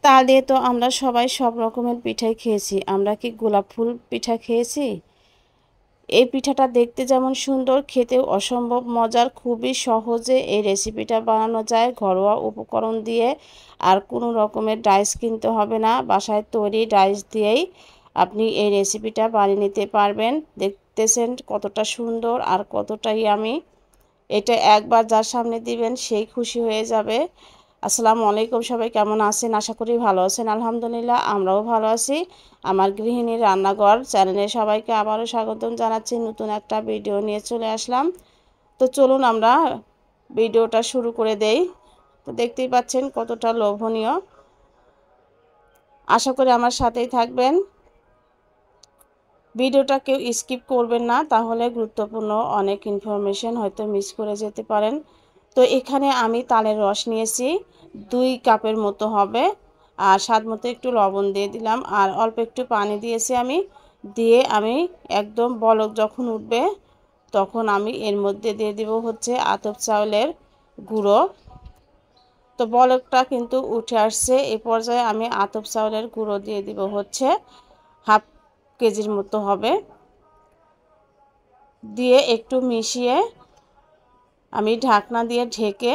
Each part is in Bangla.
তাল দিয়ে তো আমরা সবাই সব রকমের পিঠাই খেয়েছি। আমরা কি গোলাপ ফুল পিঠা খেয়েছি? এই পিঠাটা দেখতে যেমন সুন্দর, খেতেও অসম্ভব মজার। খুবই সহজে এই রেসিপিটা বানানো যায় ঘরোয়া উপকরণ দিয়ে। আর কোনো রকমের ডাইস কিনতে হবে না, বাসায় তৈরি ডাইস দিয়েই আপনি এই রেসিপিটা বানিয়ে নিতে পারবেন। দেখতেছেন কতটা সুন্দর আর কতটা ইয়ামি। এটা একবার যার সামনে দিবেন সেই খুশি হয়ে যাবে। আসসালামু আলাইকুম, সবাই কেমন আছেন? আশা করি ভালো আছেন। আলহামদুলিল্লাহ আমরাও ভালো আছি। আমার গৃহিণীর রান্নাঘর চ্যানেলে সবাইকে আবারও স্বাগতম জানাচ্ছি। নতুন একটা ভিডিও নিয়ে চলে আসলাম। তো চলুন আমরা ভিডিওটা শুরু করে দেই। তো দেখতেই পাচ্ছেন কতটা লোভনীয়। আশা করি আমার সাথেই থাকবেন। ভিডিওটা কেউ স্কিপ করবেন না, তাহলে গুরুত্বপূর্ণ অনেক ইনফরমেশন হয়তো মিস করে যেতে পারেন। তো এখানে আমি তালের রস নিয়েছি 2 কাপের মতো হবে। আর স্বাদ মতো একটু লবণ দিয়ে দিলাম, আর অল্প একটু পানি দিয়েছি আমি। দিয়ে আমি একদম বলক যখন উঠবে তখন আমি এর মধ্যে দিয়ে দিব হচ্ছে আতপ চাউলের গুঁড়ো। তো বলকটা কিন্তু উঠে আসছে, এই পর্যায়ে আমি আতপ চাউলের গুঁড়ো দিয়ে দিব হচ্ছে হাফ কেজির মতো হবে। দিয়ে একটু মিশিয়ে আমি ঢাকনা দিয়ে ঢেকে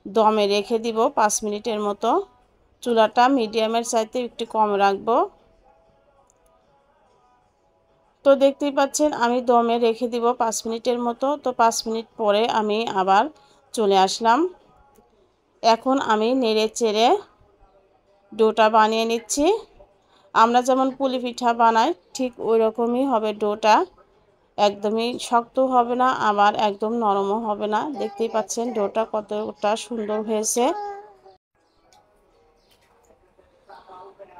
দমে রেখে দিব 5 মিনিটের মতো। চুলাটা মিডিয়ামের চাইতে একটু কম রাখবো। তো দেখতেই পাচ্ছেন আমি দমে রেখে দিব 5 মিনিটের মতো। তো 5 মিনিট পরে আমি আবার চলে আসলাম। এখন আমি নেড়ে চেড়ে ডোটা বানিয়ে নিচ্ছি। আমরা যেমন পুলি পিঠা বানাই ঠিক ওই রকমই হবে ডোটা। একদমই শক্ত হবে না, আবার একদম নরমও হবে না। দেখতেই পাচ্ছেন ডোটা কতটা সুন্দর হয়েছে।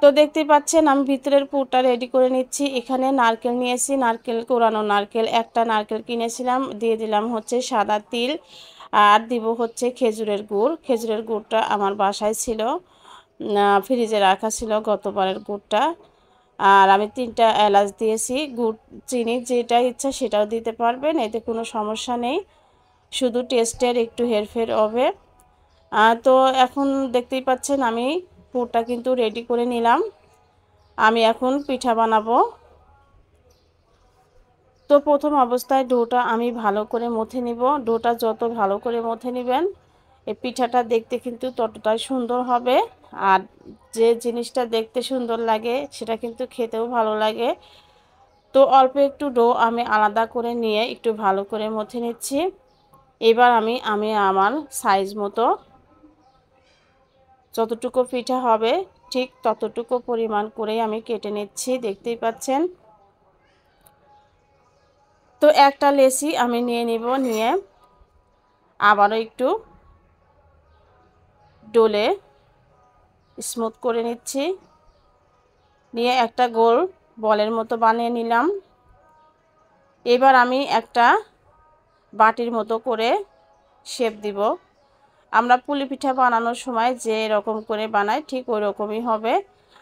তো দেখতেই পাচ্ছেন আমি ভিতরের পুরটা রেডি করে নিচ্ছি। এখানে নারকেল নিয়েছি, নারকেল কোরানো নারকেল একটা নারকেল কিনেছিলাম। দিয়ে দিলাম হচ্ছে সাদা তিল, আর দিব হচ্ছে খেজুরের গুড়। খেজুরের গুড়টা আমার বাসায় ছিল, ফ্রিজে রাখা ছিল গতবারের গুড়টা। আর আমি 3টা এলাচ দিয়েছি। গুড় চিনি যেটা ইচ্ছা সেটাও দিতে পারবেন, এতে কোনো সমস্যা নেই। শুধু টেস্টের একটু হেরফের হবে। তো এখন দেখতেই পাচ্ছেন আমি পুরটা কিন্তু রেডি করে নিলাম। আমি এখন পিঠা বানাবো। তো প্রথম অবস্থায় ডোটা আমি ভালো করে মথে নিব। ডোটা যত ভালো করে মথে নেবেন এই পিঠাটা দেখতে কিন্তু ততটাই সুন্দর হবে। আর যে জিনিসটা দেখতে সুন্দর লাগে সেটা কিন্তু খেতেও ভালো লাগে। তো অল্প একটু ডো আমি আলাদা করে নিয়ে একটু ভালো করে মথে নিচ্ছি। এবার আমি আমার সাইজ মতো যতটুকু পিঠা হবে ঠিক ততটুকু পরিমাণ করেই আমি কেটে নিচ্ছি। দেখতেই পাচ্ছেন। তো একটা লেচি আমি নিয়ে নিব, নিয়ে আবারও একটু ডোলে স্মুথ করে নিচ্ছি। নিয়ে একটা গোল বলের মতো বানিয়ে নিলাম। এবার আমি একটা বাটির মতো করে শেপ দিব। আমরা পুলি পিঠা বানানোর সময় যে এরকম করে বানাই ঠিক ওই রকমই হবে।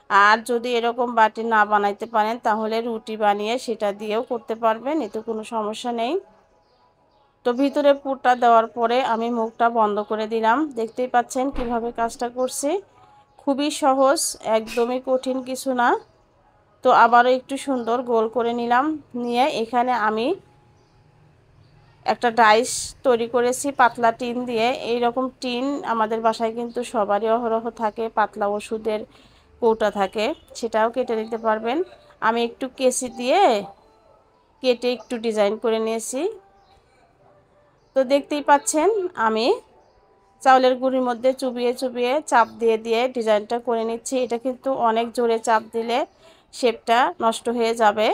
আর যদি এরকম বাটি না বানাইতে পারেন তাহলে রুটি বানিয়ে সেটা দিয়েও করতে পারবেন, এতে কোনো সমস্যা নেই। তো ভিতরে পুরটা দেওয়ার পরে আমি মুখটা বন্ধ করে দিলাম। দেখতেই পাচ্ছেন কিভাবে কাজটা করছি। খুবই সহজ, একদমই কঠিন কিছু না। তো আবারও একটু সুন্দর গোল করে নিলাম। নিয়ে এখানে আমি একটা ডাইস তৈরি করেছি পাতলা টিন দিয়ে। এই রকম টিন আমাদের বাসায় কিন্তু সবারই অহরহ থাকে। পাতলা ওষুধের কৌটা থাকে, সেটাও কেটে নিতে পারবেন। আমি একটু কেচি দিয়ে কেটে একটু ডিজাইন করে নিয়েছি। তো দেখতেই পাচ্ছেন আমি চাউলের গুঁড়ির মধ্যে চুবিয়ে চুবিয়ে চাপ দিয়ে দিয়ে ডিজাইনটা করে নিচ্ছি। এটা কিন্তু অনেক জোরে চাপ দিলে শেপটা নষ্ট হয়ে যাবে।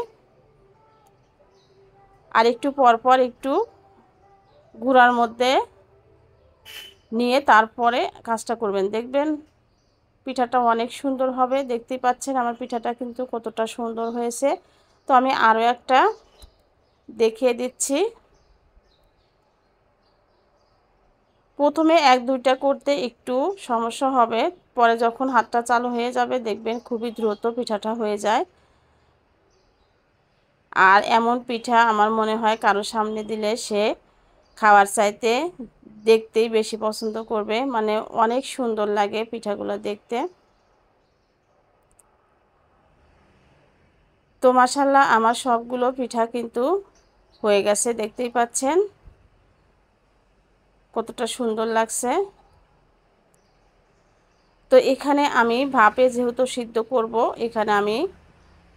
আর একটু পরপর একটু গুঁড়ার মধ্যে নিয়ে তারপরে কাজটা করবেন, দেখবেন পিঠাটা অনেক সুন্দর হবে। দেখতেই পাচ্ছেন আমার পিঠাটা কিন্তু কতটা সুন্দর হয়েছে। তো আমি আরও একটা দেখিয়ে দিচ্ছি। প্রথমে 1-2টা করতে একটু সমস্যা হবে, পরে যখন হাতটা চালু হয়ে যাবে দেখবেন খুবই দ্রুত পিঠাটা হয়ে যায়। আর এমন পিঠা আমার মনে হয় কারো সামনে দিলে সে খাওয়ার চাইতে দেখতেই বেশি পছন্দ করবে। মানে অনেক সুন্দর লাগে পিঠাগুলো দেখতে। তো মাশাআল্লাহ আমার সবগুলো পিঠা কিন্তু হয়ে গেছে, দেখতেই পাচ্ছেন কতটা সুন্দর লাগছে। তো এখানে আমি ভাপে যেহেতু সিদ্ধ করব, এখানে আমি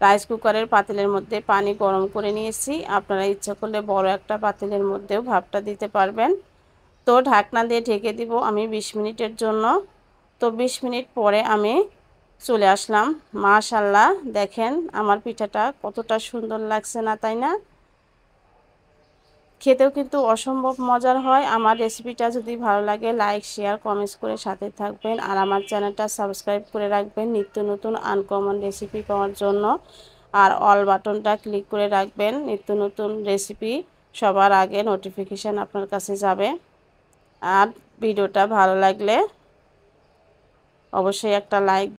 রাইস কুকারের পাতিলের মধ্যে পানি গরম করে নিয়েছি। আপনারা ইচ্ছা করলে বড় একটা পাতিলের মধ্যেও ভাপটা দিতে পারবেন। তো ঢাকনা দিয়ে ঢেকে দিব আমি 20 মিনিটের জন্য। তো 20 মিনিট পরে আমি চলে আসলাম। মাশাআল্লাহ দেখেন আমার পিঠাটা কতটা সুন্দর লাগছে না, তাই না? খেতেও কিন্তু অসম্ভব মজার হয়। আমার রেসিপিটা যদি ভালো লাগে লাইক শেয়ার কমেন্টস করে সাথে থাকবেন, আর আমার চ্যানেলটা সাবস্ক্রাইব করে রাখবেন নিত্য নতুন আনকমন রেসিপি পাওয়ার জন্য। আর অল বাটনটা ক্লিক করে রাখবেন, নিত্য নতুন রেসিপি সবার আগে নোটিফিকেশান আপনার কাছে যাবে। আর ভিডিওটা ভালো লাগলে অবশ্যই একটা লাইক